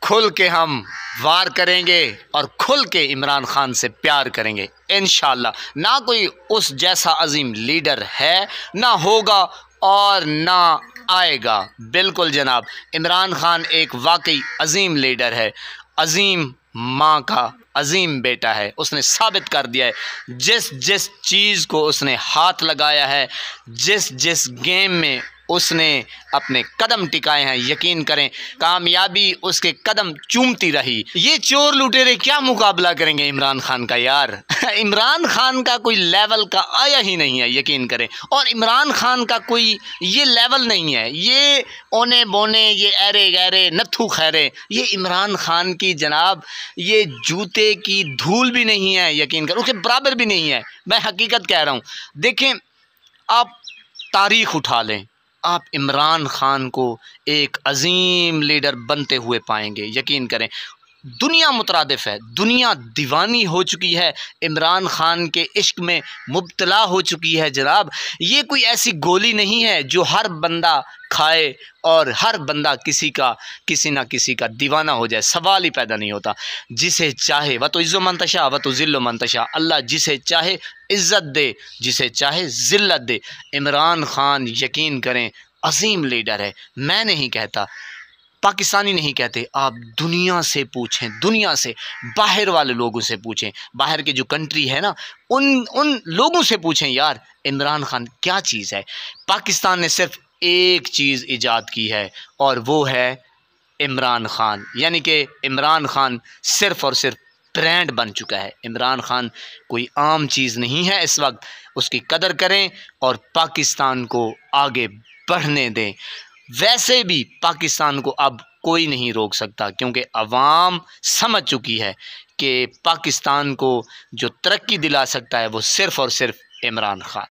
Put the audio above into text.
खुल के हम वार करेंगे और खुल के इमरान खान से प्यार करेंगे इंशाअल्लाह। ना कोई उस जैसा अजीम लीडर है, ना होगा और ना आएगा। बिल्कुल जनाब, इमरान खान एक वाकई अजीम लीडर है, अजीम माँ का अजीम बेटा है। उसने साबित कर दिया है, जिस जिस चीज़ को उसने हाथ लगाया है, जिस जिस गेम में उसने अपने कदम टिकाए हैं, यकीन करें कामयाबी उसके कदम चूमती रही। ये चोर लुटेरे क्या मुकाबला करेंगे इमरान खान का यार। इमरान खान का कोई लेवल का आया ही नहीं है, यकीन करें। और इमरान खान का कोई ये लेवल नहीं है, ये ओने बोने, ये अरे गहरे नत्थू खैरे, ये इमरान खान की जनाब ये जूते की धूल भी नहीं है, यकीन करें उसके बराबर भी नहीं है। मैं हकीकत कह रहा हूँ। देखें, आप तारीख़ उठा लें, आप इमरान खान को एक अजीम लीडर बनते हुए पाएंगे, यकीन करें। दुनिया मुतरादिफ है, दुनिया दीवानी हो चुकी है, इमरान खान के इश्क में मुब्तला हो चुकी है जनाब। ये कोई ऐसी गोली नहीं है जो हर बंदा खाए और हर बंदा किसी ना किसी का दीवाना हो जाए, सवाल ही पैदा नहीं होता। जिसे चाहे व तो इज़्ज़ो मंतशा व तो ज़िल्लो मंतशा, अल्लाह जिसे चाहे इज़्ज़त दे, जिसे चाहे ज़िल्लत दे। इमरान खान यकीन करें अजीम लीडर है। मैं नहीं कहता, पाकिस्तानी नहीं कहते, आप दुनिया से पूछें, दुनिया से बाहर वाले लोगों से पूछें, बाहर के जो कंट्री है ना, उन लोगों से पूछें यार इमरान खान क्या चीज़ है। पाकिस्तान ने सिर्फ एक चीज़ ईजाद की है और वो है इमरान खान, यानी कि इमरान खान सिर्फ़ और सिर्फ ब्रांड बन चुका है। इमरान खान कोई आम चीज़ नहीं है। इस वक्त उसकी कदर करें और पाकिस्तान को आगे बढ़ने दें। वैसे भी पाकिस्तान को अब कोई नहीं रोक सकता, क्योंकि अवाम समझ चुकी है कि पाकिस्तान को जो तरक्की दिला सकता है वो सिर्फ़ और सिर्फ इमरान खान।